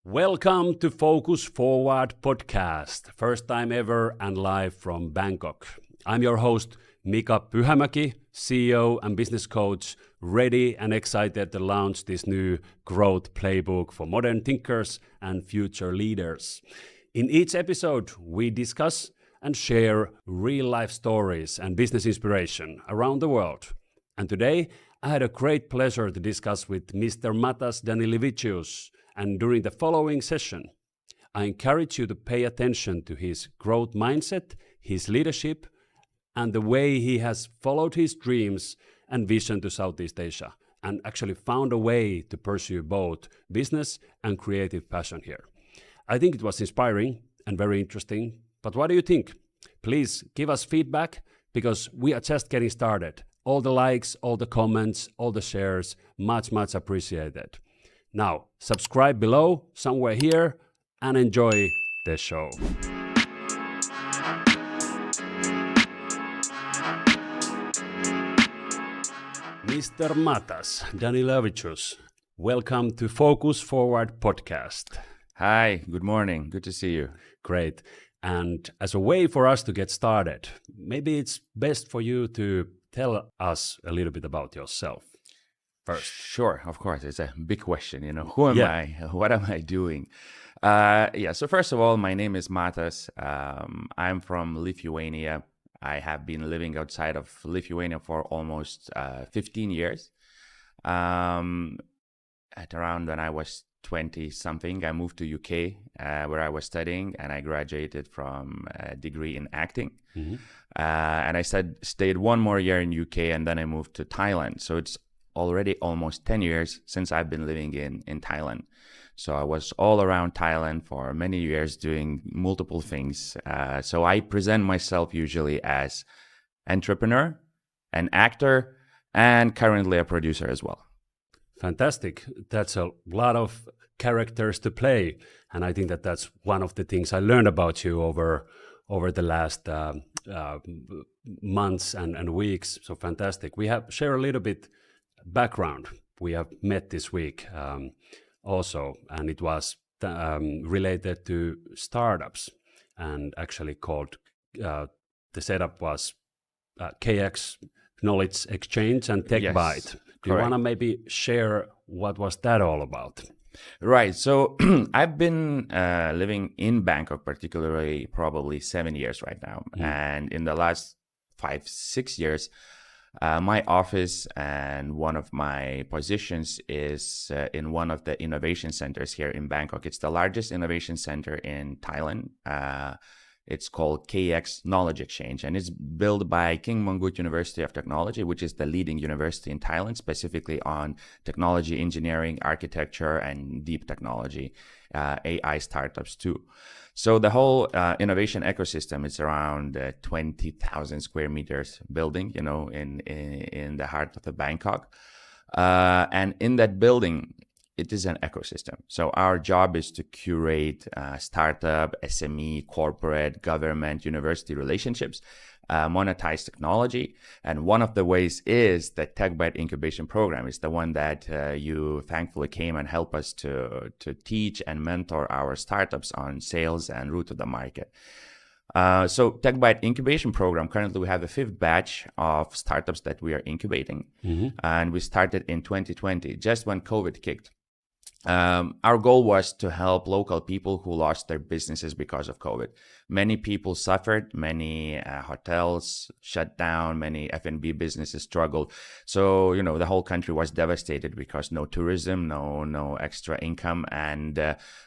Welcome to Focus Forward podcast, first time ever and live from Bangkok. I'm your host, Mika Pyhämäki, CEO and business coach, ready and excited to launch this new Growth Playbook for modern thinkers and future leaders. In each episode, we discuss and share real-life stories and business inspiration around the world. And today, I had a great pleasure to discuss with Mr. Matas Danielevicius. And during the following session, I encourage you to pay attention to his growth mindset, his leadership, and the way he has followed his dreams and vision to Southeast Asia and actually found a way to pursue both business and creative passion here. I think it was inspiring and very interesting. But what do you think? Please give us feedback because we are just getting started. All the likes, all the comments, all the shares, much appreciated. Now, subscribe below, somewhere here, and enjoy the show. Mr. Matas Danielevicius, welcome to Focus Forward podcast. Hi, good morning. Good to see you. Great. And as a way for us to get started, maybe it's best for you to tell us a little bit about yourself. First. Sure, of course. It's a big question, Who am I? What am I doing? So first of all, my name is Matas. I'm from Lithuania. I have been living outside of Lithuania for almost 15 years. At around when I was 20-something, I moved to UK where I was studying, and I graduated from a degree in acting. Mm-hmm. And I stayed one more year in UK, and then I moved to Thailand. So it's already almost 10 years since I've been living in Thailand. So I was all around Thailand for many years doing multiple things. So I present myself usually as entrepreneur, an actor, and currently a producer as well. Fantastic. That's a lot of characters to play. And I think that's one of the things I learned about you over the last months and weeks. So fantastic. We have share a little bit background. We have met this week also, and it was related to startups, and actually called the setup was KX Knowledge Exchange and Techbite. Yes, do you want to maybe share what was that all about? Right. So I've been living in Bangkok, particularly probably 7 years right now. Mm. And in the last 5-6 years, my office and one of my positions is in one of the innovation centers here in Bangkok. It's the largest innovation center in Thailand. It's called KX Knowledge Exchange, and it's built by King Mongkut University of Technology, which is the leading university in Thailand, specifically on technology, engineering, architecture, and deep technology, AI startups too. So the whole innovation ecosystem is around 20,000 square meters building, in the heart of the Bangkok. And in that building, it is an ecosystem. So our job is to curate startup, SME, corporate, government, university relationships, monetize technology. And one of the ways is the Techbite incubation program. Is the one that you thankfully came and helped us to teach and mentor our startups on sales and route to the market. So Techbite incubation program, currently we have a 5th batch of startups that we are incubating. Mm-hmm. And we started in 2020, just when COVID kicked. Our goal was to help local people who lost their businesses because of COVID. Many people suffered, many hotels shut down, many F&B businesses struggled. So, the whole country was devastated because no tourism, no extra income. And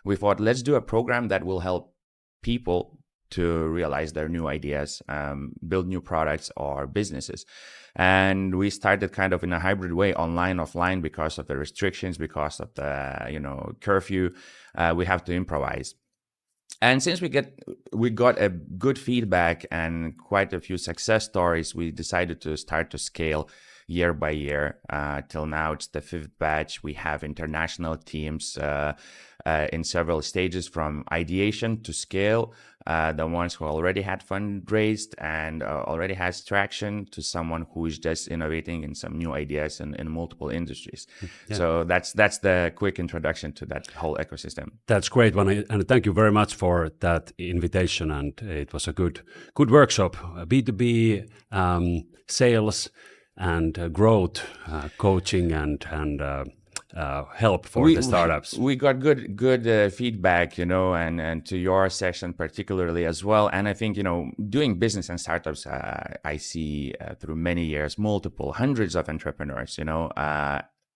we thought, let's do a program that will help people to realize their new ideas, build new products or businesses. And we started kind of in a hybrid way, online, offline, because of the restrictions, because of the, curfew. We have to improvise. And since we got a good feedback and quite a few success stories, we decided to start to scale year by year. Till now, it's the 5th batch. We have international teams in several stages from ideation to scale. The ones who already had fundraised and already has traction to someone who is just innovating in some new ideas in multiple industries. Yeah. So that's the quick introduction to that whole ecosystem. That's great, and thank you very much for that invitation. And it was a good workshop, B2B sales and growth coaching and help for the startups. We got good feedback, and to your session particularly as well. And I think, doing business and startups, I see through many years, hundreds of entrepreneurs,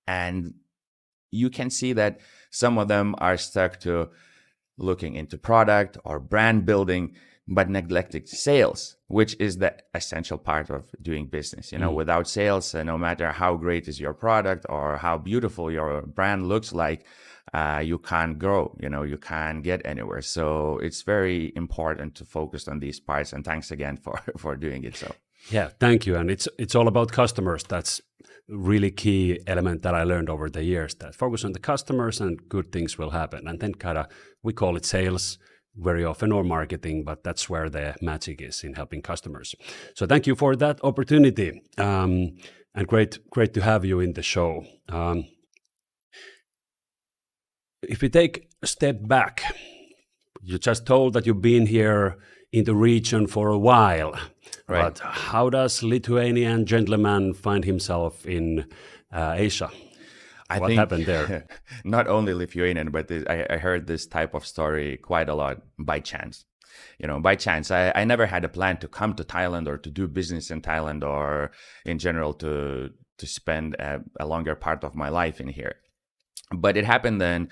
and you can see that some of them are stuck to looking into product or brand building, but neglecting sales, which is the essential part of doing business. Without sales, no matter how great is your product or how beautiful your brand looks like, you can't grow, you can't get anywhere. So it's very important to focus on these parts. And thanks again for doing it. So yeah, thank you. And it's all about customers. That's really key element that I learned over the years, that focus on the customers and good things will happen. And then we call it sales very often, or marketing, but that's where the magic is, in helping customers. So thank you for that opportunity, and great to have you in the show. If we take a step back, you just told that you've been here in the region for a while, right? But how does Lithuanian gentleman find himself in Asia? What happened there? Not only Lithuanian, but I heard this type of story quite a lot by chance. By chance. I never had a plan to come to Thailand or to do business in Thailand, or in general to spend a longer part of my life in here. But it happened then.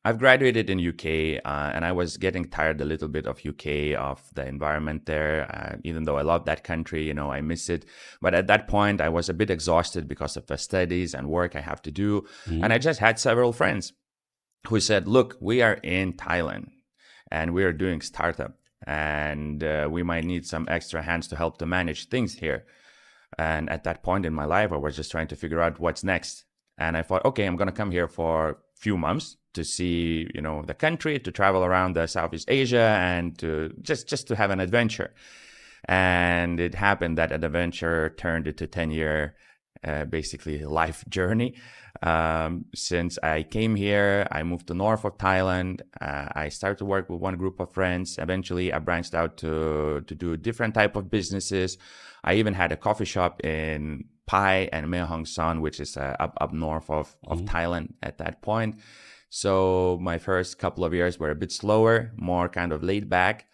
I've graduated in UK, and I was getting tired a little bit of UK, of the environment there. Even though I love that country, I miss it. But at that point, I was a bit exhausted because of the studies and work I have to do. Mm-hmm. And I just had several friends who said, look, we are in Thailand and we are doing startup, and we might need some extra hands to help to manage things here. And at that point in my life, I was just trying to figure out what's next. And I thought, okay, I'm going to come here for a few months to see, the country, to travel around the Southeast Asia, and to just to have an adventure. And it happened that an adventure turned into 10-year, basically life journey. Since I came here, I moved to north of Thailand. I started to work with one group of friends. Eventually, I branched out to do different type of businesses. I even had a coffee shop in Pai and Mae Hong Son, which is up north of Thailand at that point. So my first couple of years were a bit slower, more kind of laid back.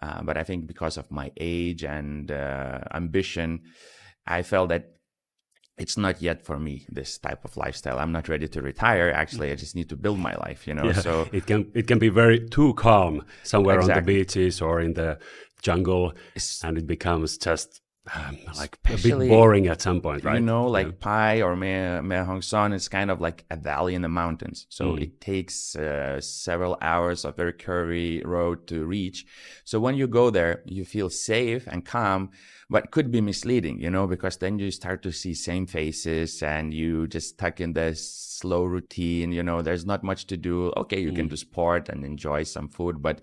But I think because of my age and ambition, I felt that it's not yet for me, this type of lifestyle. I'm not ready to retire. Actually, I just need to build my life, Yeah, so it can be very too calm somewhere on the beaches or in the jungle, and it becomes just like a bit boring at some point, right? Pai or Mae Hong Son is kind of like a valley in the mountains. So it takes several hours of very curvy road to reach. So when you go there, you feel safe and calm, but could be misleading, because then you start to see same faces and you just stuck in the slow routine, there's not much to do. Okay, you can do sport and enjoy some food, but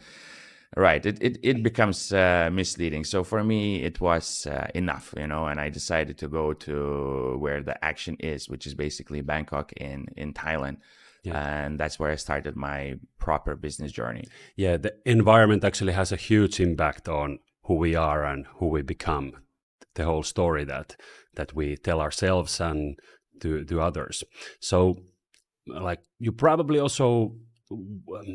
right, it becomes misleading. So for me, it was enough, and I decided to go to where the action is, which is basically Bangkok in Thailand. Yeah. And that's where I started my proper business journey. Yeah, the environment actually has a huge impact on who we are and who we become. The whole story that we tell ourselves and to others. So, like, you probably also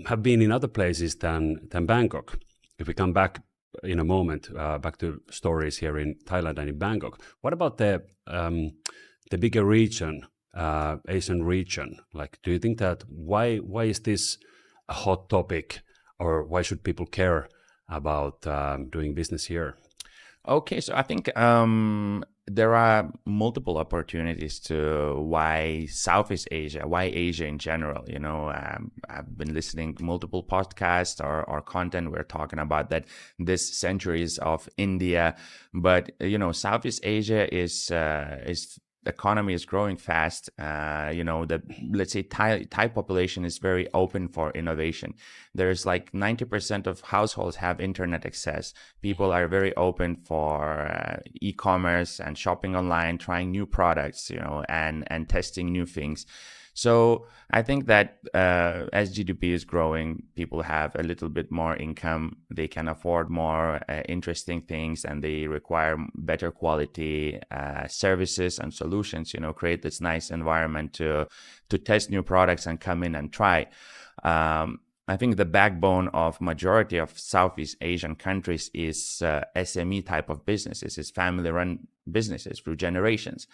have been in other places than Bangkok. If we come back in a moment, back to stories here in Thailand and in Bangkok. What about the bigger region, Asian region? Like, do you think that why is this a hot topic, or why should people care about doing business here? Okay, so I think there are multiple opportunities to why Southeast Asia, why Asia in general. I've been listening to multiple podcasts or content. We're talking about that this centuries of India, but Southeast Asia is the economy is growing fast. Let's say Thai population is very open for innovation. There's like 90% of households have internet access. People are very open for e-commerce and shopping online, trying new products, and testing new things. So I think that as GDP is growing, people have a little bit more income. They can afford more interesting things, and they require better quality services and solutions. Create this nice environment to test new products and come in and try. I think the backbone of majority of Southeast Asian countries is SME type of businesses, is family-run businesses through generations.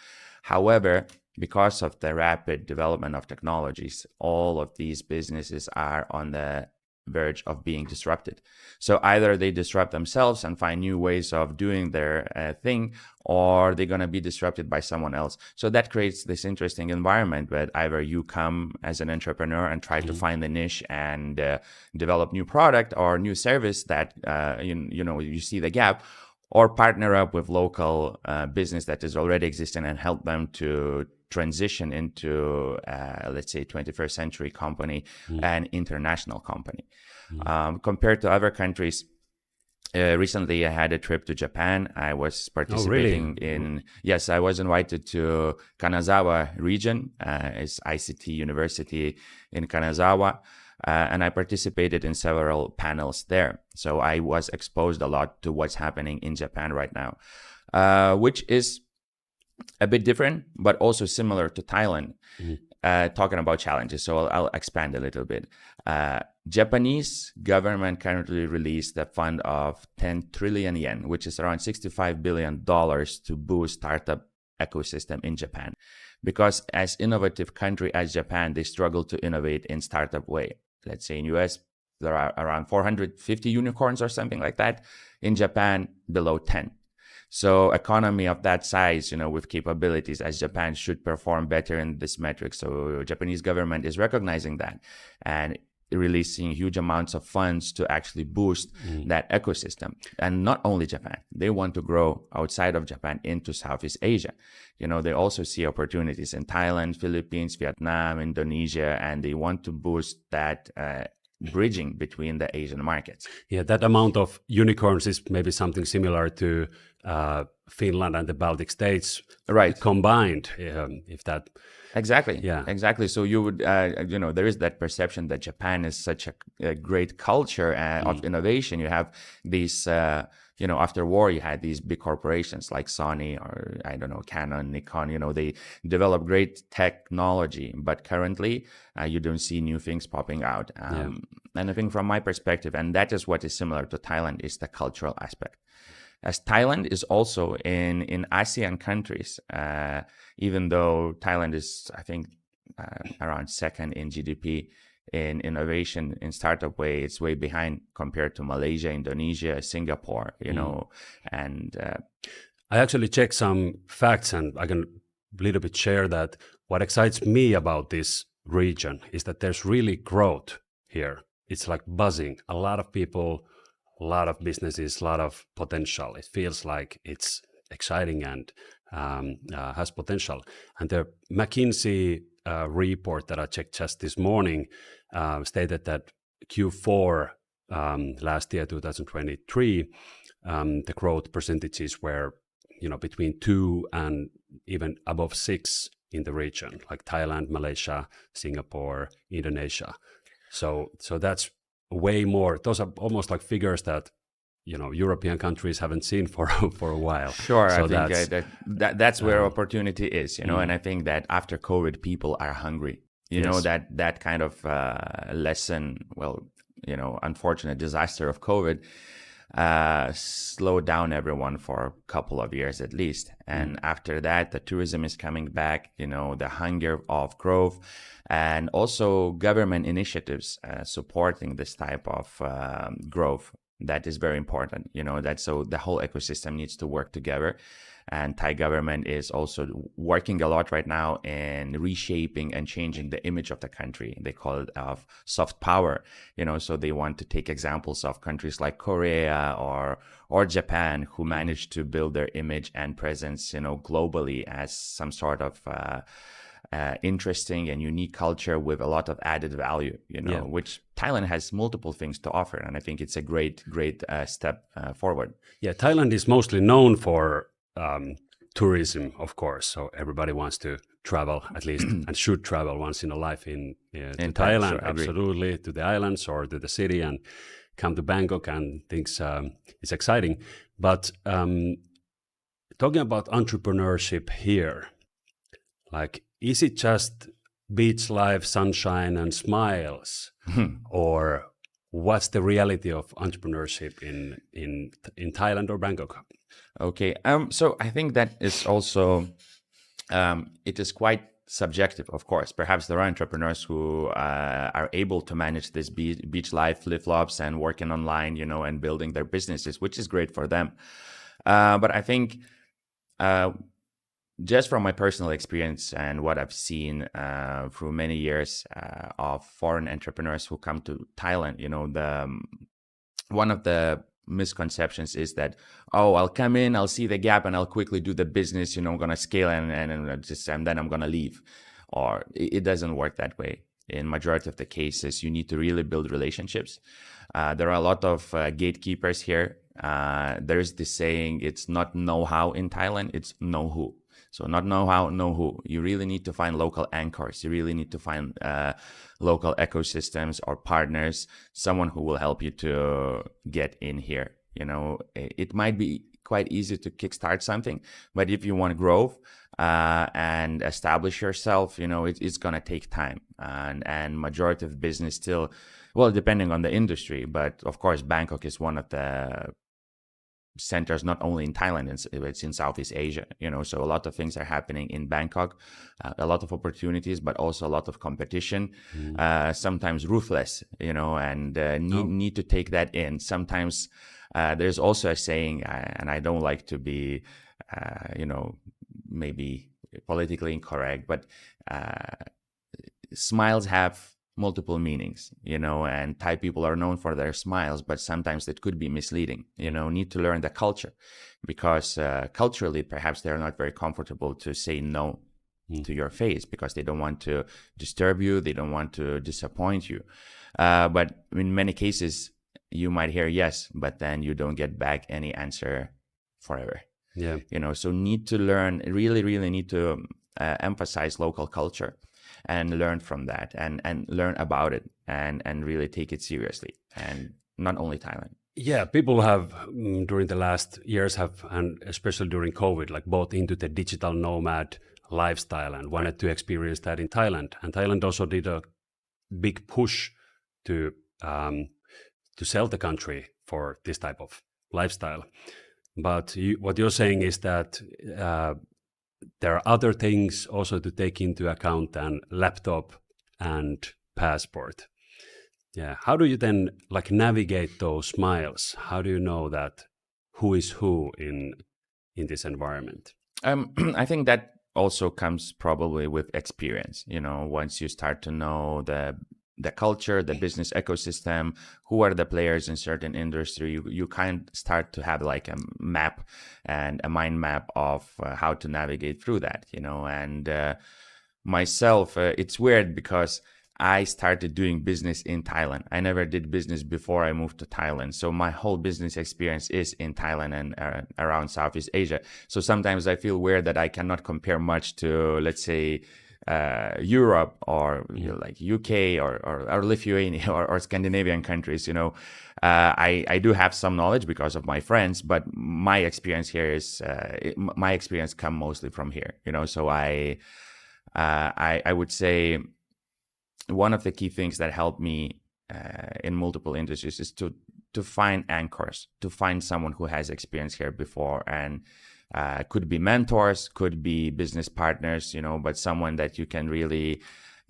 However, because of the rapid development of technologies, all of these businesses are on the verge of being disrupted. So either they disrupt themselves and find new ways of doing their thing, or they're going to be disrupted by someone else. So that creates this interesting environment where either you come as an entrepreneur and try to find the niche and develop new product or new service that you see the gap, or partner up with local business that is already existing and help them to transition into, let's say, 21st century company and international company. Compared to other countries, recently I had a trip to Japan. I was participating yes, I was invited to Kanazawa region. It's ICT University in Kanazawa. And I participated in several panels there. So I was exposed a lot to what's happening in Japan right now, which is a bit different, but also similar to Thailand, talking about challenges. So I'll expand a little bit. Japanese government currently released a fund of 10 trillion yen, which is around $65 billion to boost startup ecosystem in Japan. Because as innovative country as Japan, they struggle to innovate in startup way. Let's say in US, there are around 450 unicorns or something like that. In Japan, below 10. So economy of that size, with capabilities as Japan should perform better in this metric. So Japanese government is recognizing that and releasing huge amounts of funds to actually boost that ecosystem. And not only Japan, they want to grow outside of Japan into Southeast Asia. They also see opportunities in Thailand, Philippines, Vietnam, Indonesia, and they want to boost that bridging between the Asian markets. Yeah, that amount of unicorns is maybe something similar to Finland and the Baltic states, right? Combined, if that. Exactly. Yeah. Exactly. So you would, there is that perception that Japan is such a great culture of innovation. You have these, after war, you had these big corporations like Sony or Canon, Nikon. They develop great technology, but currently you don't see new things popping out. And I think from my perspective, and that is what is similar to Thailand, is the cultural aspect. As Thailand is also in ASEAN countries, even though Thailand is, I think, around second in GDP in innovation in startup way, it's way behind compared to Malaysia, Indonesia, Singapore, and I actually checked some facts, and I can a little bit share that what excites me about this region is that there's really growth here. It's like buzzing. A lot of people, a lot of businesses, a lot of potential. It feels like it's exciting and has potential. And the McKinsey report that I checked just this morning stated that Q4 last year, 2023, the growth percentages were, between 2 and even above 6 in the region, like Thailand, Malaysia, Singapore, Indonesia. So that's way more. Those are almost like figures that European countries haven't seen for a while. Sure, so I think that's where opportunity is. And I think that after COVID, people are hungry. That kind of lesson. Well, unfortunate disaster of COVID slowed down everyone for a couple of years at least. And after that, the tourism is coming back. The hunger of growth. And also government initiatives supporting this type of growth. That is very important, that so the whole ecosystem needs to work together. And Thai government is also working a lot right now in reshaping and changing the image of the country. They call it of soft power, so they want to take examples of countries like Korea or Japan, who managed to build their image and presence, globally as some sort of interesting and unique culture with a lot of added value, which Thailand has multiple things to offer. And I think it's a great step forward. Yeah, Thailand is mostly known for tourism, of course. So everybody wants to travel at least and should travel once in a life to Thailand, sure, absolutely, to the islands or to the city and come to Bangkok and things. It's exciting. But talking about entrepreneurship here, like, is it just beach life, sunshine and smiles? Or what's the reality of entrepreneurship in Thailand or Bangkok? Okay, so I think that is also, it is quite subjective, of course. Perhaps there are entrepreneurs who are able to manage this beach life, flip-flops and working online, and building their businesses, which is great for them. But I think just from my personal experience and what I've seen through many years of foreign entrepreneurs who come to Thailand, one of the misconceptions is that, I'll come in, I'll see the gap and I'll quickly do the business, I'm going to scale and then I'm going to leave. Or it doesn't work that way. In majority of the cases, you need to really build relationships. There are a lot of gatekeepers here. There's this saying, it's not know-how in Thailand, it's know-who. So not know-how, know-who. You really need to find local anchors. You really need to find local ecosystems or partners, someone who will help you to get in here. It might be quite easy to kickstart something, but if you want growth and establish yourself, it's going to take time. And majority of business still, well, depending on the industry, but of course, Bangkok is one of the centers, not only in Thailand, it's in Southeast Asia, so a lot of things are happening in Bangkok, a lot of opportunities, but also a lot of competition, sometimes ruthless, and need to take that in. Sometimes there's also a saying, and I don't like to be, maybe politically incorrect, but smiles have multiple meanings, and Thai people are known for their smiles, but sometimes it could be misleading, need to learn the culture, because culturally, perhaps they're not very comfortable to say no to your face, because they don't want to disturb you, they don't want to disappoint you. But in many cases, you might hear yes, but then you don't get back any answer forever. Yeah. So need to learn, really need to emphasize local culture and learn from that and learn about it and really take it seriously, and not only Thailand. Yeah, people have during the last years and especially during COVID, like bought into the digital nomad lifestyle and wanted to experience that in Thailand. And Thailand also did a big push to sell the country for this type of lifestyle. But what you're saying is that there are other things also to take into account than laptop and passport. Yeah. How do you then navigate those smiles? How do you know that who is who in this environment? I think that also comes probably with experience. Once you start to know the culture, the business ecosystem, who are the players in certain industry, you kind of start to have like a map and a mind map of how to navigate through that, and myself, it's weird because I started doing business in Thailand. I never did business before I moved to Thailand. So my whole business experience is in Thailand and around Southeast Asia. So sometimes I feel weird that I cannot compare much to, let's say, Europe or like UK or Lithuania or Scandinavian countries. I do have some knowledge because of my friends, but my experience here is my experience come mostly from here. So I would say one of the key things that helped me in multiple industries is to find anchors, to find someone who has experience here before, and could be mentors, could be business partners, but someone that you can really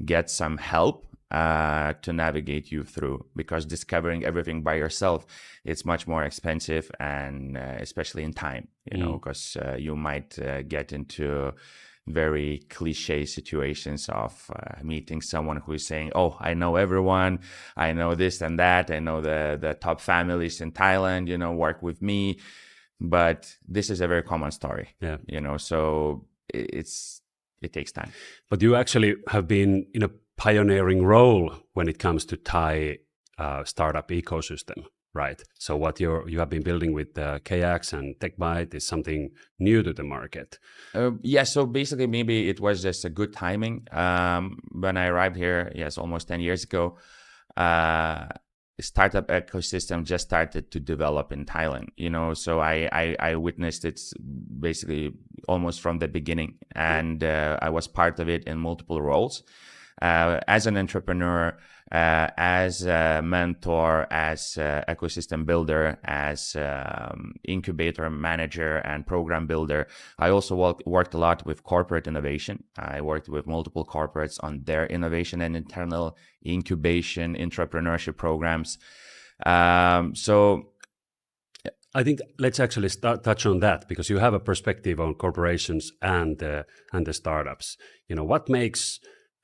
get some help to navigate you through, because discovering everything by yourself, it's much more expensive, and especially in time, because you might get into very cliche situations of meeting someone who is saying, oh, I know everyone, I know this and that, I know the top families in Thailand, work with me. But this is a very common story, so it takes time. But you actually have been in a pioneering role when it comes to Thai startup ecosystem, right? So what you have been building with KX and Techbite is something new to the market. So basically maybe it was just a good timing. When I arrived here, almost 10 years ago, startup ecosystem just started to develop in Thailand, so I witnessed it basically almost from the beginning, and I was part of it in multiple roles. As an entrepreneur, as a mentor, as ecosystem builder, as incubator manager and program builder. I also worked a lot with corporate innovation. I worked with multiple corporates on their innovation and internal incubation, entrepreneurship programs. So I think let's actually touch on that, because you have a perspective on corporations and the startups. What makes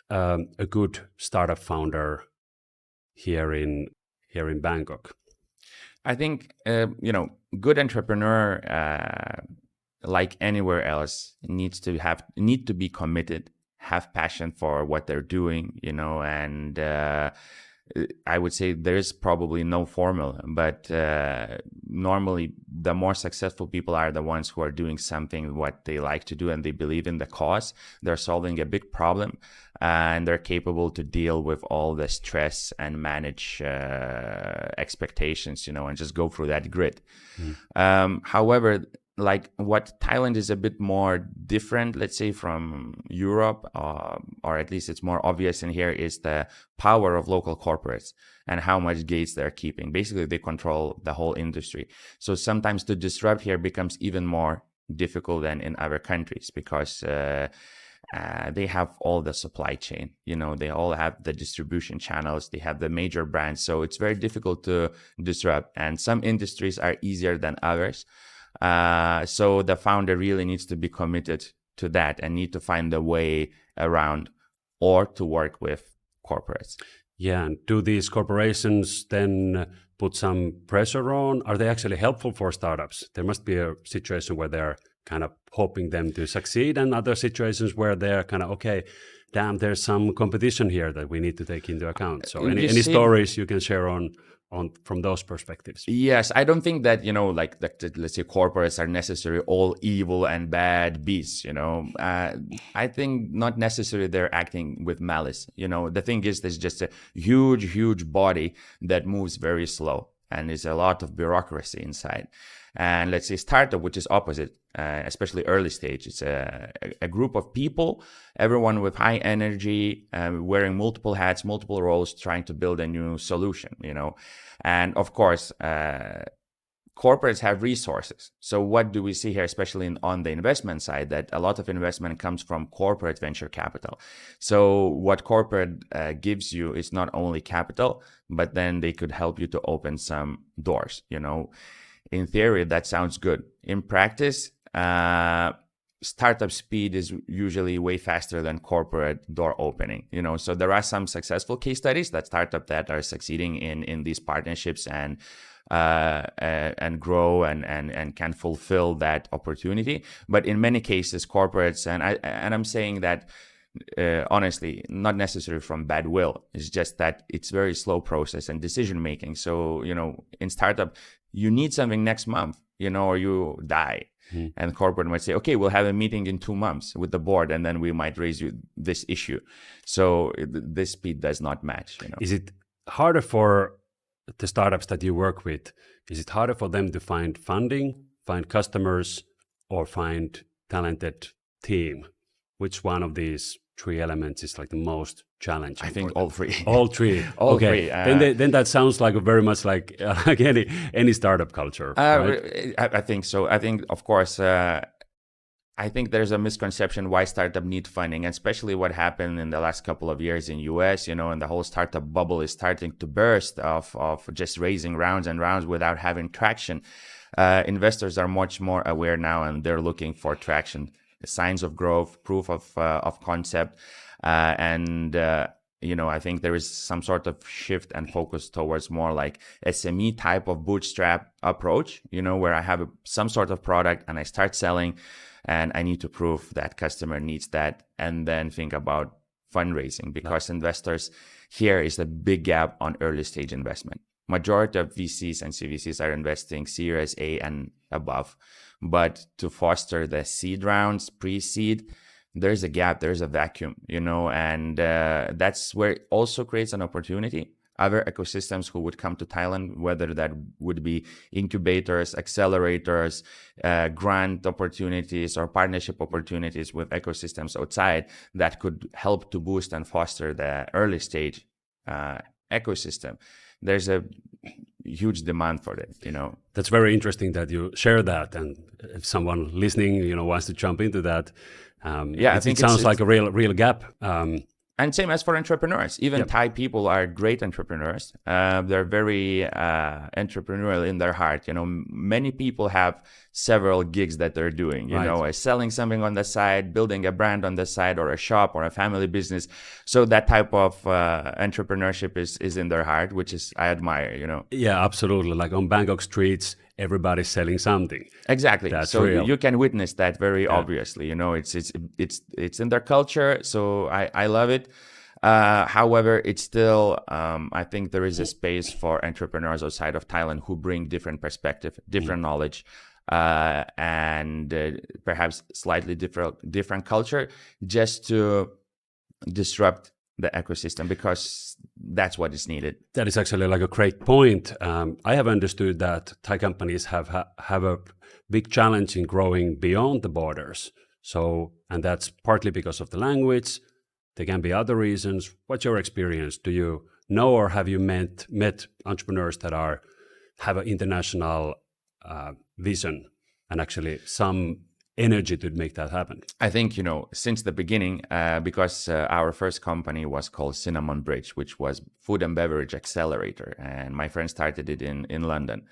a good startup founder here in Bangkok? I think good entrepreneur, like anywhere else, need to be committed, have passion for what they're doing, and I would say there's probably no formula, but normally the more successful people are the ones who are doing something what they like to do, and they believe in the cause. They're solving a big problem, and they're capable to deal with all the stress and manage expectations, and just go through that grid. However, like what Thailand is a bit more different, let's say, from Europe, or at least it's more obvious in here, is the power of local corporates and how much gates they're keeping. Basically, they control the whole industry. So sometimes to disrupt here becomes even more difficult than in other countries, because they have all the supply chain, they all have the distribution channels, they have the major brands. So it's very difficult to disrupt, and some industries are easier than others. So the founder really needs to be committed to that and need to find a way around or to work with corporates. Yeah, and do these corporations then put some pressure on? Are they actually helpful for startups? There must be a situation where they're kind of hoping them to succeed, and other situations where they're kind of, okay, damn, there's some competition here that we need to take into account. So any stories you can share on from those perspectives? Yes, I don't think that, let's say corporates are necessarily all evil and bad beasts, I think not necessarily they're acting with malice. The thing is, there's just a huge body that moves very slow, and there's a lot of bureaucracy inside. And let's say startup, which is opposite, especially early stage, it's a group of people, everyone with high energy, wearing multiple hats, multiple roles, trying to build a new solution, And of course, corporates have resources. So what do we see here, especially on the investment side, that a lot of investment comes from corporate venture capital. So what corporate gives you is not only capital, but then they could help you to open some doors, In theory, that sounds good. In practice, startup speed is usually way faster than corporate door opening. So there are some successful case studies that startup that are succeeding in these partnerships and grow and can fulfill that opportunity. But in many cases, corporates, and I'm saying that honestly, not necessarily from bad will. It's just that it's very slow process and decision making. So in startup, you need something next month, or you die. And corporate might say, okay, we'll have a meeting in 2 months with the board, and then we might raise you this issue. So this speed does not match. Is it harder for the startups that you work with? Is it harder for them to find funding, find customers, or find talented team? Which one of these 3 elements is like the most challenging? I think all 3. All 3. All okay. 3. Then that sounds like very much like any startup culture. Right? I think so. I think, of course, I think there's a misconception why startup need funding, especially what happened in the last couple of years in US, and the whole startup bubble is starting to burst of just raising rounds and rounds without having traction. Investors are much more aware now, and they're looking for traction, signs of growth, proof of concept, I think there is some sort of shift and focus towards more like SME type of bootstrap approach, where I have some sort of product and I start selling and I need to prove that customer needs that, and then think about fundraising, because investors here is a big gap on early stage investment. Majority of VCs and CVCs are investing Series A and above, but to foster the seed rounds, pre-seed, there's a gap, there's a vacuum, and that's where it also creates an opportunity. Other ecosystems who would come to Thailand, whether that would be incubators, accelerators, grant opportunities, or partnership opportunities with ecosystems outside, that could help to boost and foster the early stage ecosystem. There's a huge demand for it, That's very interesting that you share that, and if someone listening, wants to jump into that, I think it sounds like a real gap. And same as for entrepreneurs. Even Thai people are great entrepreneurs. They're very entrepreneurial in their heart. Many people have several gigs that they're doing, selling something on the side, building a brand on the side, or a shop or a family business. So that type of entrepreneurship is in their heart, which is I admire, Yeah, absolutely. Like on Bangkok streets, everybody's selling something. Exactly. That's so real. You can witness that very obviously. It's in their culture. So I love it. However, it's still I think there is a space for entrepreneurs outside of Thailand who bring different perspective, different knowledge, and perhaps slightly different culture, just to disrupt the ecosystem, because that's what is needed. That is actually like a great point. I have understood that Thai companies have a big challenge in growing beyond the borders. So, and that's partly because of the language. There can be other reasons. What's your experience? Do you know, or have you met entrepreneurs that have an international vision and actually some energy to make that happen? I think, since the beginning, because our first company was called Cinnamon Bridge, which was food and beverage accelerator. And my friend started it in London.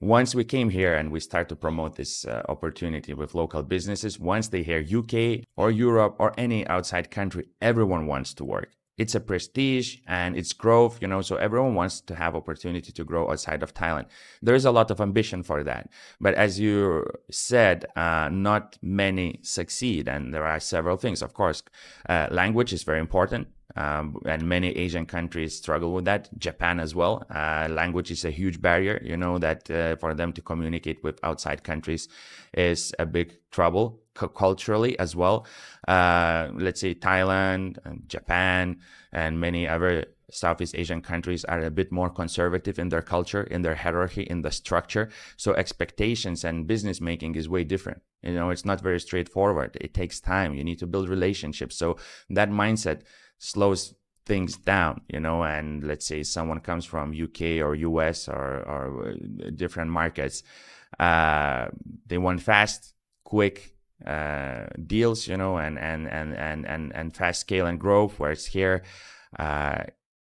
Once we came here and we start to promote this opportunity with local businesses, once they hear UK or Europe or any outside country, everyone wants to work. It's a prestige and it's growth, so everyone wants to have opportunity to grow outside of Thailand. There is a lot of ambition for that. But as you said, not many succeed. And there are several things. Of course, language is very important. And many Asian countries struggle with that. Japan as well. Language is a huge barrier, that for them to communicate with outside countries is a big trouble. Culturally as well. Let's say Thailand and Japan and many other Southeast Asian countries are a bit more conservative in their culture, in their hierarchy, in the structure. So expectations and business making is way different. It's not very straightforward. It takes time. You need to build relationships. So that mindset slows things down, and let's say someone comes from UK or US or different markets. They want fast, quick, deals, and fast scale and growth, whereas here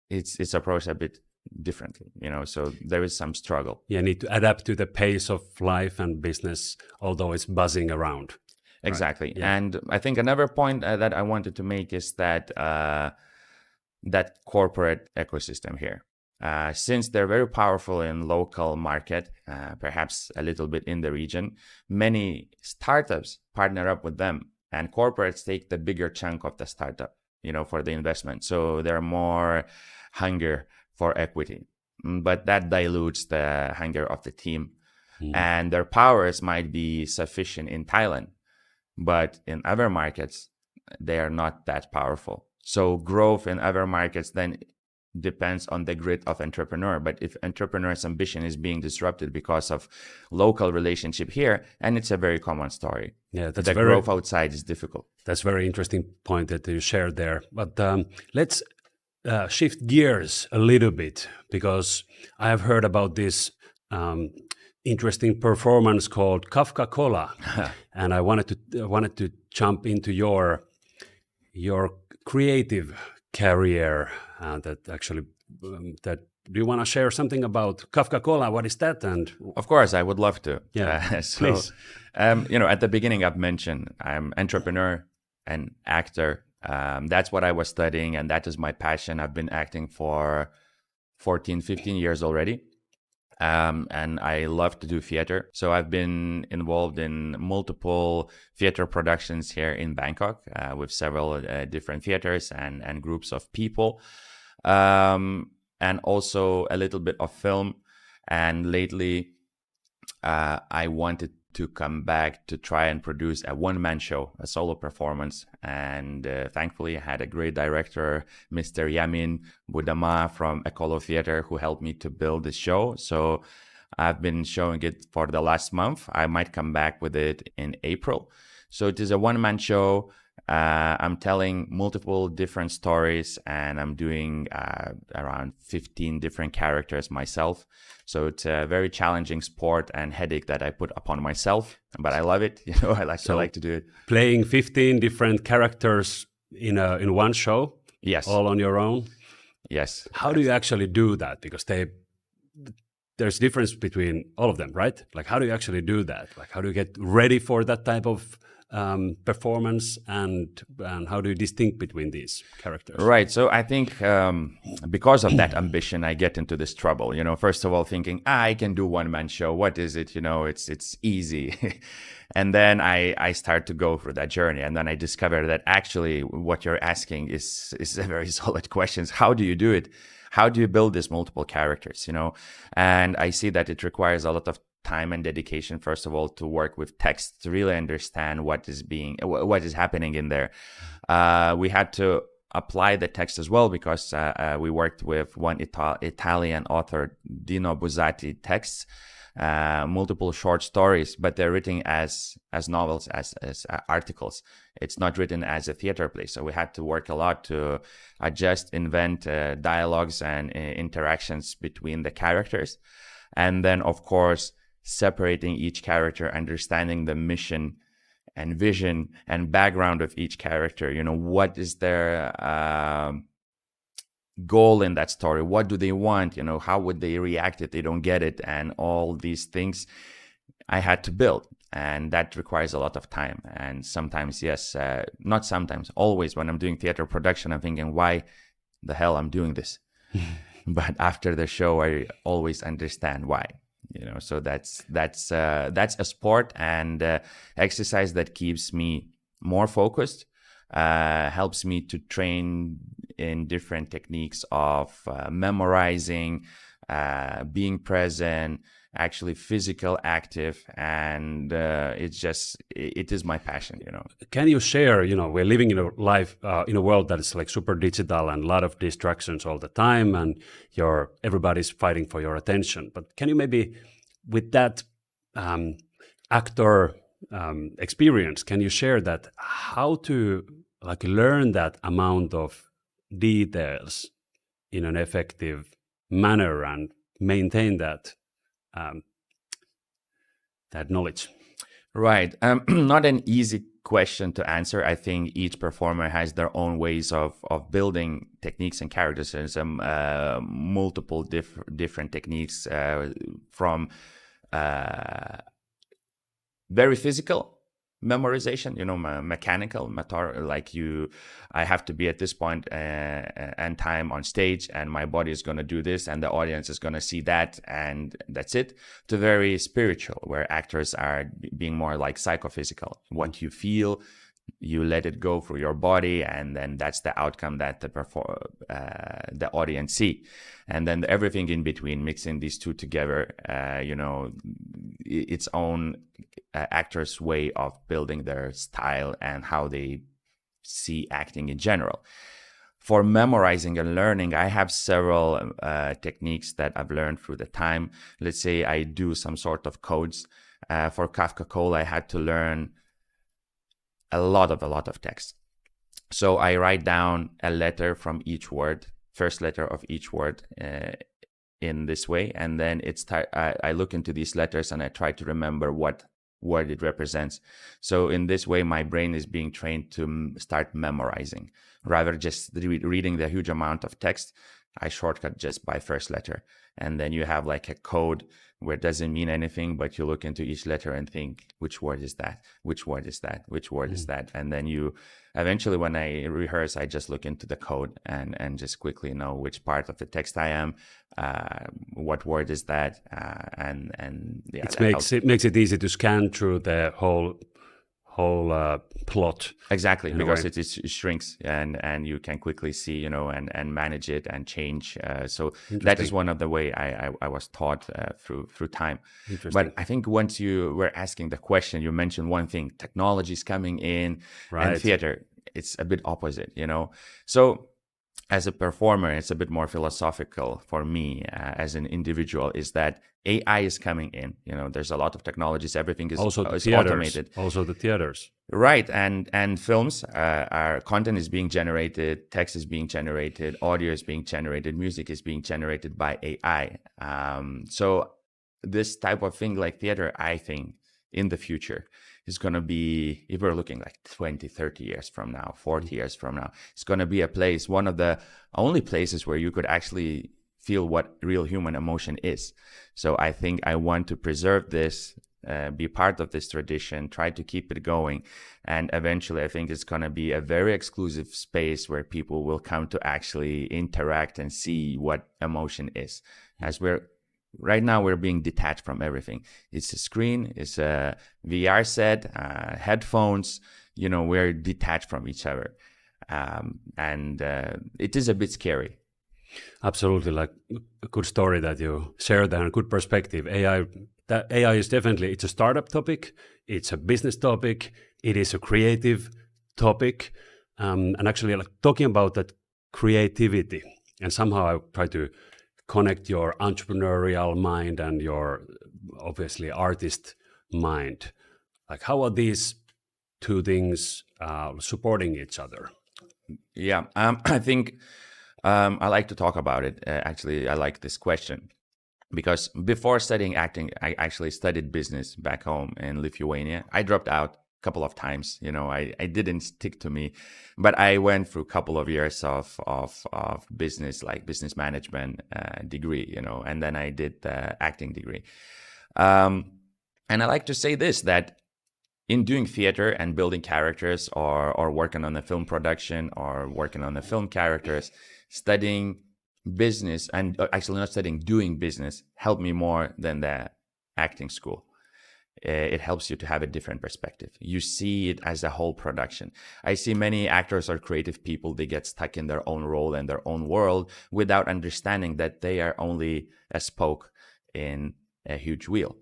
it's approached a bit differently, so there is some struggle. You need to adapt to the pace of life and business, although it's buzzing around. Exactly. Right. Yeah. And I think another point that I wanted to make is that that corporate ecosystem here, since they're very powerful in local market, perhaps a little bit in the region, many startups partner up with them, and corporates take the bigger chunk of the startup, for the investment. So they're more hunger for equity, but that dilutes the hunger of the team. And their powers might be sufficient in Thailand, but in other markets, they are not that powerful. So growth in other markets then depends on the grit of entrepreneur. But if entrepreneur's ambition is being disrupted because of local relationship here, and it's a very common story. Yeah, the growth outside is difficult. That's a very interesting point that you shared there. But let's shift gears a little bit, because I have heard about this interesting performance called Kafka Cola, and I wanted to jump into your creative career. That actually that. Do you want to share something about Kafka Cola? What is that? And of course, I would love to. Yeah, please. At the beginning, I've mentioned I'm entrepreneur and actor. That's what I was studying, and that is my passion. I've been acting for 14, 15 years already. And I love to do theater. So I've been involved in multiple theater productions here in Bangkok with several different theaters and groups of people. And also a little bit of film. And lately, I wanted to come back to try and produce a one-man show, a solo performance. And thankfully, I had a great director, Mr. Yamin Budama from Ecolo Theater, who helped me to build the show. So I've been showing it for the last month. I might come back with it in April. So it is a one-man show. I'm telling multiple different stories, and I'm doing around 15 different characters myself. So it's a very challenging sport and headache that I put upon myself, but I love it. I like to do it. Playing 15 different characters in one show. Yes. All on your own. Yes. How do you actually do that? Because there's difference between all of them, right? Like, how do you actually do that? Like, how do you get ready for that type of performance, and how do you distinguish between these characters? Right. So I think because of that ambition, I get into this trouble. First of all, thinking I can do one-man show. What is it? It's easy. And then I start to go through that journey, and then I discover that actually what you're asking is a very solid question. How do you do it? How do you build these multiple characters? And I see that it requires a lot of time and dedication, first of all, to work with text, to really understand what is happening in there. We had to apply the text as well, because we worked with one Italian author, Dino Buzzati texts, multiple short stories, but they're written as novels, as articles. It's not written as a theater play. So we had to work a lot to adjust, invent dialogues and interactions between the characters. And then, of course, separating each character, understanding the mission and vision and background of each character. What is their goal in that story? What do they want? How would they react if they don't get it? And all these things I had to build. And that requires a lot of time. And sometimes, not sometimes, always when I'm doing theater production, I'm thinking, why the hell I'm doing this? But after the show, I always understand why. So that's a sport and exercise that keeps me more focused, helps me to train in different techniques of memorizing, being present, actually physical active, and it is my passion. Can you share? We're living in a world that is like super digital and a lot of distractions all the time, and everybody's fighting for your attention. But can you maybe, with that actor experience, can you share that how to learn that amount of details in an effective manner and maintain that knowledge? Right. Not an easy question to answer. I think each performer has their own ways of building techniques and characters. There's multiple different techniques from very physical memorization, mechanical, I have to be at this point and time on stage, and my body is going to do this, and the audience is going to see that, and that's it, to very spiritual, where actors are being more like psychophysical. What you feel, you let it go through your body, and then that's the outcome that the audience see. And then everything in between, mixing these two together, its own actor's way of building their style and how they see acting in general. For memorizing and learning, I have several techniques that I've learned through the time. Let's say I do some sort of codes. For Kafka Cola, I had to learn a lot of text. So I write down a letter from each word, first letter of each word in this way, and then I look into these letters and I try to remember what word it represents. So in this way, my brain is being trained to start memorizing rather just reading the huge amount of text. I shortcut just by first letter, and then you have like a code where it doesn't mean anything, but you look into each letter and think, which word is that? Which word is that? Which word is that? And then you eventually, when I rehearse, I just look into the code and just quickly know which part of the text I am, what word is that, and yeah, it makes it easy to scan through the whole plot. Exactly, because it shrinks and you can quickly see, and manage it and change. So that is one of the way I was taught through time. But I think once you were asking the question, you mentioned one thing: technology is coming in, and theater. It's a bit opposite, So as a performer, it's a bit more philosophical for me as an individual, is that AI is coming in. There's a lot of technologies. Everything is automated. Also the theaters. Right. And films, our content is being generated, text is being generated, audio is being generated, music is being generated by AI. So this type of thing like theater, I think in the future is going to be, if we're looking like 20, 30 years from now, 40 years from now, it's going to be a place, one of the only places where you could actually feel what real human emotion is. So I think I want to preserve this, be part of this tradition, try to keep it going. And eventually I think it's going to be a very exclusive space where people will come to actually interact and see what emotion is. As right now we're being detached from everything. It's a screen, it's a VR set, headphones, we're detached from each other. And it is a bit scary. Absolutely, like a good story that you shared and a good perspective. AI is definitely, it's a startup topic, it's a business topic, it is a creative topic. And actually like talking about that creativity, and somehow I try to connect your entrepreneurial mind and your obviously artist mind. Like how are these two things supporting each other? Yeah, I think I like to talk about it. Actually, I like this question because before studying acting, I actually studied business back home in Lithuania. I dropped out a couple of times. I didn't stick to me, but I went through a couple of years of business, like business management degree, and then I did the acting degree. And I like to say this, that in doing theater and building characters or working on a film production or working on the film characters, studying business and actually not studying, doing business helped me more than the acting school. It helps you to have a different perspective. You see it as a whole production. I see many actors or creative people, they get stuck in their own role and their own world without understanding that they are only a spoke in a huge wheel.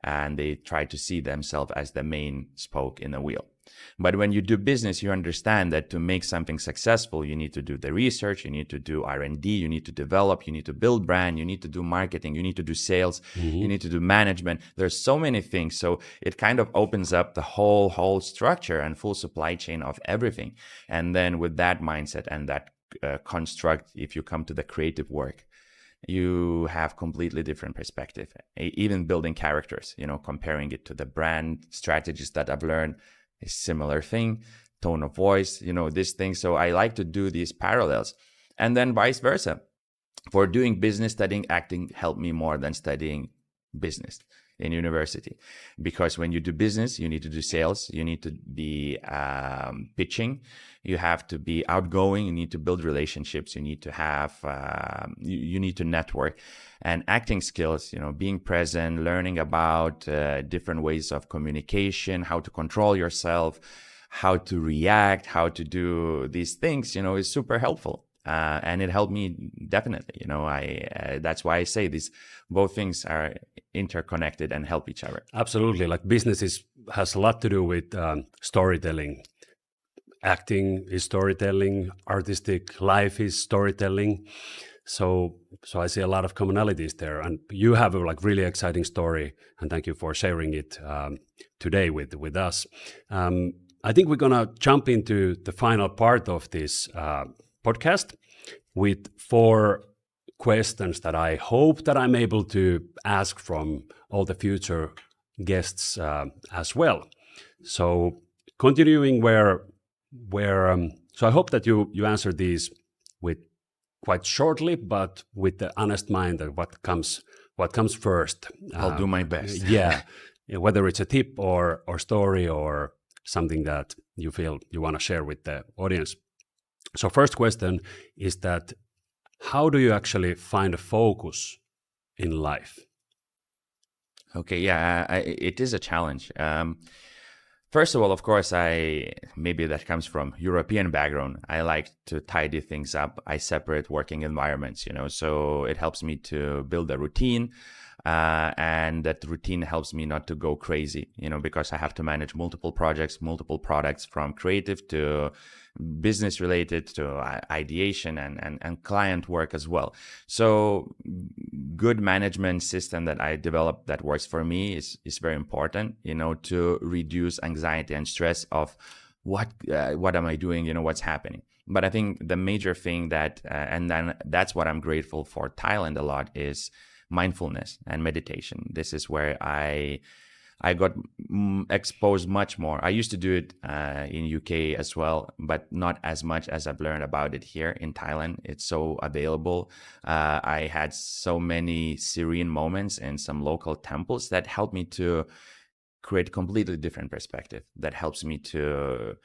And they try to see themselves as the main spoke in the wheel. But when you do business, you understand that to make something successful, you need to do the research, you need to do R&D, you need to develop, you need to build brand, you need to do marketing, you need to do sales, you need to do management. There's so many things. So it kind of opens up the whole structure and full supply chain of everything. And then with that mindset and that construct, if you come to the creative work, you have completely different perspective. Even building characters, comparing it to the brand strategies that I've learned, a similar thing, tone of voice, this thing. So I like to do these parallels, and then vice versa. For doing business, studying acting helped me more than studying business in university, because when you do business, you need to do sales, you need to be pitching, you have to be outgoing, you need to build relationships, you need to have you need to network. And acting skills, being present, learning about different ways of communication, how to control yourself, how to react, how to do these things, is super helpful. And it helped me definitely. That's why I say these both things are interconnected and help each other. Absolutely, like business has a lot to do with storytelling. Acting is storytelling. Artistic life is storytelling. So I see a lot of commonalities there, and you have a really exciting story, and thank you for sharing it today with us. I think we're gonna jump into the final part of this podcast with 4 questions that I hope that I'm able to ask from all the future guests as well. So continuing so I hope that you answer these with quite shortly, but with the honest mind of what comes first. I'll do my best. Yeah, whether it's a tip or story or something that you feel you want to share with the audience. So first question is that how do you actually find a focus in life? Okay, yeah, it is a challenge. First of all, of course, maybe that comes from European background. I like to tidy things up. I separate working environments, so it helps me to build a routine. And that routine helps me not to go crazy, because I have to manage multiple projects, multiple products, from creative to business related to ideation and client work as well. So good management system that I developed that works for me is very important, to reduce anxiety and stress of what am I doing, what's happening. But I think the major thing that, and then that's what I'm grateful for Thailand a lot, is mindfulness and meditation. This is where I got exposed much more. I used to do it in UK as well, but not as much as I've learned about it here in Thailand. It's so available. I had so many serene moments in some local temples that helped me to create a completely different perspective. That helps me to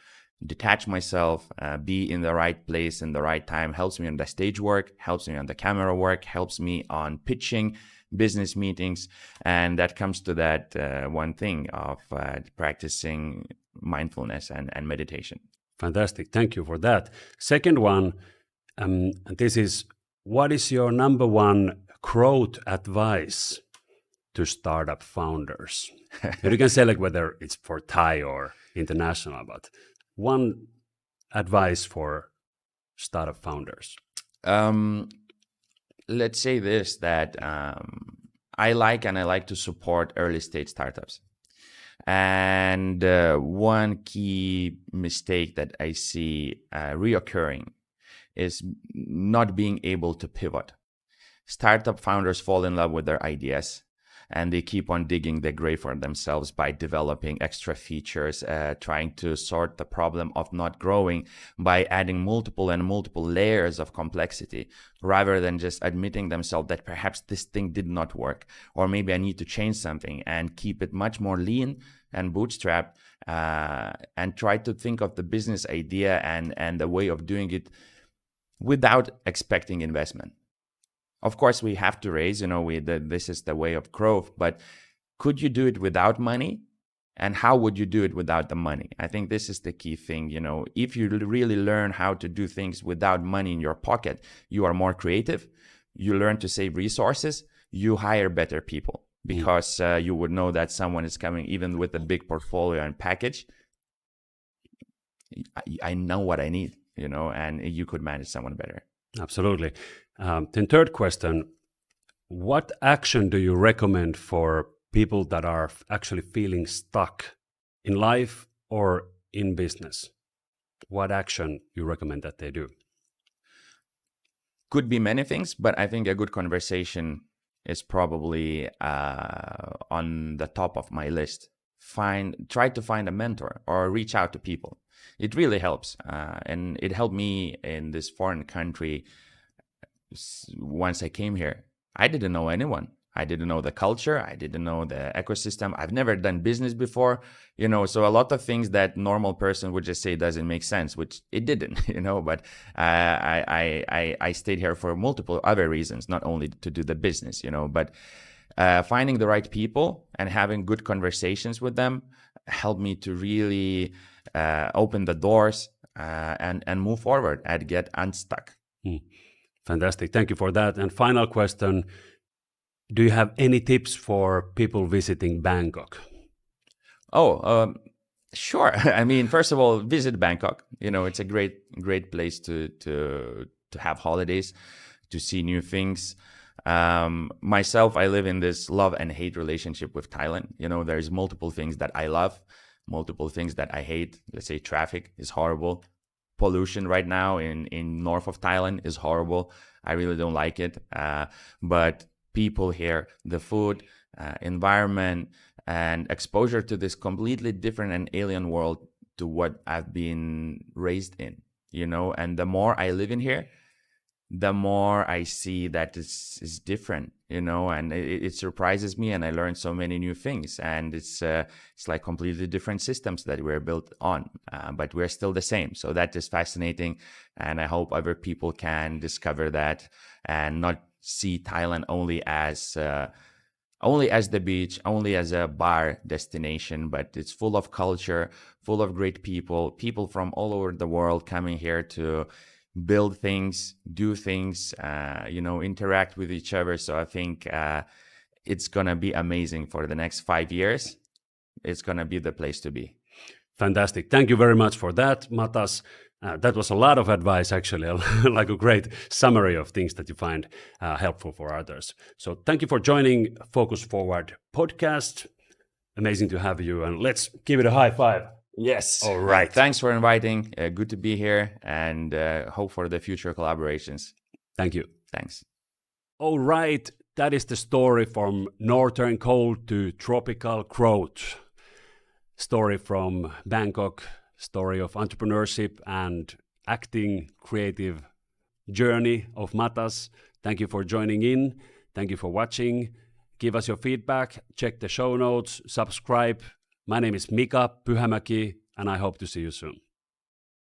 detach myself, be in the right place in the right time, helps me on the stage work, helps me on the camera work, helps me on pitching business meetings. And that comes to that one thing of practicing mindfulness and meditation. Fantastic. Thank you for that. Second one, this is, what is your number one growth advice to startup founders? You can say whether it's for Thai or international, but one advice for startup founders. Let's say this, that I like to support early stage startups. And one key mistake that I see reoccurring is not being able to pivot. Startup founders fall in love with their ideas, and they keep on digging the grave for themselves by developing extra features, trying to sort the problem of not growing by adding multiple layers of complexity, rather than just admitting themselves that perhaps this thing did not work, or maybe I need to change something, and keep it much more lean and bootstrapped, and try to think of the business idea and the way of doing it without expecting investment. Of course, we have to raise, this is the way of growth, but could you do it without money? And how would you do it without the money? I think this is the key thing. If you really learn how to do things without money in your pocket, you are more creative. You learn to save resources. You hire better people, because you would know that someone is coming, even with a big portfolio and package. I know what I need, and you could manage someone better. Absolutely. Then third question, what action do you recommend for people that are actually feeling stuck in life or in business? What action you recommend that they do? Could be many things, but I think a good conversation is probably on the top of my list. Try to find a mentor or reach out to people. It really helps. And it helped me in this foreign country. Once I came here, I didn't know anyone. I didn't know the culture. I didn't know the ecosystem. I've never done business before, so a lot of things that normal person would just say doesn't make sense, which it didn't, but I stayed here for multiple other reasons, not only to do the business, but finding the right people and having good conversations with them helped me to really open the doors and move forward and get unstuck. Fantastic. Thank you for that. And final question, do you have any tips for people visiting Bangkok? Sure. I mean, first of all, visit Bangkok. It's a great place to have holidays, to see new things. Myself, I live in this love and hate relationship with Thailand. There's multiple things that I love, multiple things that I hate. Let's say traffic is horrible. Pollution right now in north of Thailand is horrible. I really don't like it. But people here, the food, environment, and exposure to this completely different and alien world to what I've been raised in, and the more I live in here, the more I see that it's different, and it surprises me, and I learn so many new things, and it's like completely different systems that we're built on, but we're still the same. So that is fascinating, and I hope other people can discover that and not see Thailand only as the beach, only as a bar destination, but it's full of culture, full of great people from all over the world coming here to build things, do things, interact with each other. So I think it's going to be amazing for the next 5 years. It's going to be the place to be. Fantastic. Thank you very much for that, Matas. That was a lot of advice, actually, like a great summary of things that you find helpful for others. So thank you for joining Focus Forward podcast. Amazing to have you. And let's give it a high five. Yes. All right. Thanks for inviting. Good to be here, and hope for the future collaborations. Thank you. Thanks. All right. That is the story from northern cold to tropical growth. Story from Bangkok, story of entrepreneurship and acting creative journey of Matas. Thank you for joining in. Thank you for watching. Give us your feedback. Check the show notes. Subscribe. My name is Mika Pyhämäki, and I hope to see you soon.